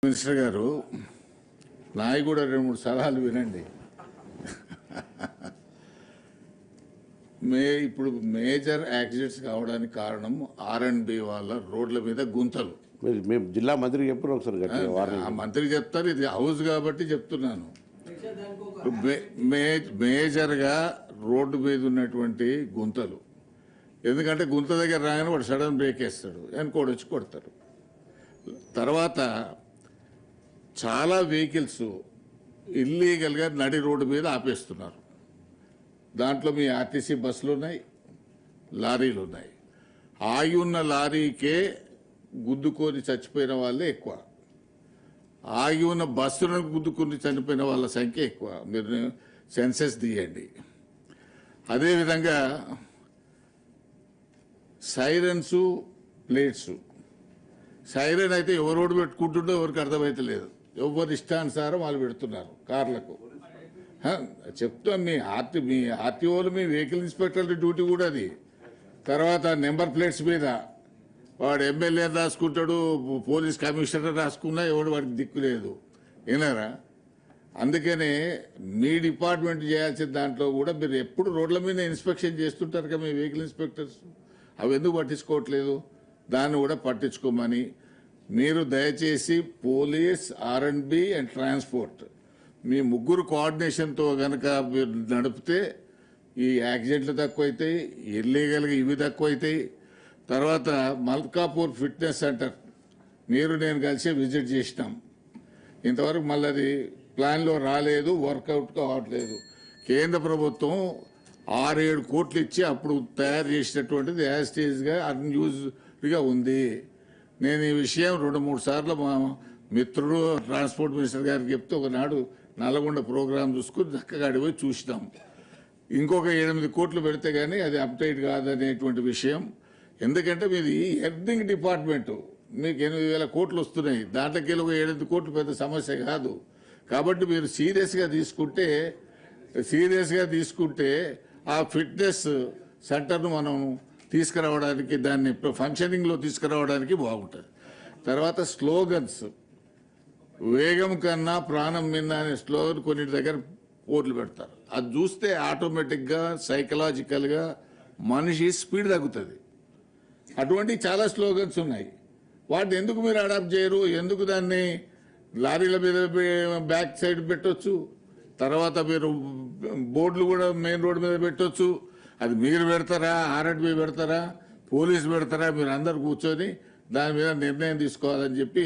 Minister గారు నాయి కూడా 2-3 సలహాలు వినండి. ఇప్పుడు మేజర్ యాక్సిడెంట్స్ కావడానికి కారణం R&B వాళ్ళ రోడ్ల మీద గుంతలు. మేము జిల్లా మంత్రికి చెప్పారు ఒకసారి. ఆ మంత్రికి చెప్తారు, ఇది హౌస్ కాబట్టి చెప్తున్నాను. మేజర్గా రోడ్డు మీద ఉన్నటువంటి గుంతలు, ఎందుకంటే గుంత దగ్గర రాగానే వాడు సడన్ బ్రేక్ వేస్తాడు, వెనుకోడు వచ్చి కొడతారు. తర్వాత చాలా వెహికల్స్ ఇల్లీగల్గా నడి రోడ్డు మీద ఆపేస్తున్నారు. దాంట్లో మీ ఆర్టీసీ బస్సులు ఉన్నాయి, లారీలు ఉన్నాయి. ఆగి ఉన్న లారీకే గుద్దుకొని చచ్చిపోయిన వాళ్ళే ఎక్కువ, ఆగి ఉన్న బస్సులను గుద్దుకొని చనిపోయిన వాళ్ళ సంఖ్య ఎక్కువ. మీరు సెన్సెస్ తీయండి. అదేవిధంగా సైరన్స్, ప్లేట్స్. సైరన్ అయితే ఎవరు రోడ్డు పెట్టుకుంటుండో ఎవరికి అర్థమైతే లేదు, ఎవరు ఇష్టానుసారం వాళ్ళు పెడుతున్నారు కార్లకు. చెప్తాం, మీ ఆర్టీఓలు, మీ వెహికల్ ఇన్స్పెక్టర్ల డ్యూటీ కూడా అది. తర్వాత నెంబర్ ప్లేట్స్ మీద వాడు ఎమ్మెల్యే రాసుకుంటాడు, పోలీస్ కమిషనర్ రాసుకున్నా ఎవడు వాడికి దిక్కు లేదు. విన్నారా? అందుకనే మీ డిపార్ట్మెంట్ చేయాల్సిన దాంట్లో కూడా మీరు ఎప్పుడు రోడ్ల మీద ఇన్స్పెక్షన్ చేస్తుంటారు కదా మీ వెహికల్ ఇన్స్పెక్టర్స్, అవి ఎందుకు పట్టించుకోవట్లేదు? దాన్ని కూడా పట్టించుకోమని మీరు దయచేసి పోలీస్, R&B అండ్ ట్రాన్స్పోర్ట్ మీ ముగ్గురు కోఆర్డినేషన్తో కనుక మీరు నడిపితే ఈ యాక్సిడెంట్లు తక్కువైతాయి, ఇల్లీగల్గా ఇవి తక్కువైతాయి. తర్వాత మల్కాపూర్ ఫిట్నెస్ సెంటర్ నేను కలిసి విజిట్ చేసినాం. ఇంతవరకు మళ్ళీ అది ప్లాన్లో రాలేదు, వర్కౌట్ కావట్లేదు. కేంద్ర ప్రభుత్వం 6-7 కోట్లు ఇచ్చి అప్పుడు తయారు చేసినటువంటిది యాస్టేజ్గా అన్యూజ్డ్గా ఉంది. నేను ఈ విషయం 2-3 సార్లు మా మిత్రుడు ట్రాన్స్పోర్ట్ మినిస్టర్ గారికి చెప్తే ఒకనాడు నల్గొండ ప్రోగ్రాం చూసుకుని చక్కగా అడిపోయి చూసినాం. ఇంకొక 8 కోట్లు పెడితే కానీ అది అప్డేట్ కాదనేటువంటి విషయం. ఎందుకంటే మీది ఎర్నింగ్ డిపార్ట్మెంటు, మీకు 8,000 కోట్లు వస్తున్నాయి, దాంట్లోకి ఒక 7 కోట్లు పెద్ద సమస్య కాదు. కాబట్టి మీరు సీరియస్గా తీసుకుంటే ఆ ఫిట్నెస్ సెంటర్ను మనం తీసుకురావడానికి, దాన్ని ఫంక్షనింగ్లో తీసుకురావడానికి బాగుంటుంది. తర్వాత స్లోగన్స్, వేగం కన్నా ప్రాణం మిన్న అనే స్లోగన్ కొన్నిటి దగ్గర బోర్డులు పెడతారు. అది చూస్తే ఆటోమేటిక్గా సైకలాజికల్గా మనిషి స్పీడ్ తగ్గుతుంది. అటువంటి చాలా స్లోగన్స్ ఉన్నాయి. వాటిని ఎందుకు మీరు అడాప్ట్ చేయరు? ఎందుకు దాన్ని లారీల మీద బ్యాక్ సైడ్ పెట్టొచ్చు, తర్వాత మీరు బోర్డులు కూడా మెయిన్ రోడ్డు మీద పెట్టొచ్చు. అది మీరు పెడతారా, R&B పెడతారా, పోలీసు పెడతారా? మీరు అందరు కూర్చొని దాని మీద నిర్ణయం తీసుకోవాలని చెప్పి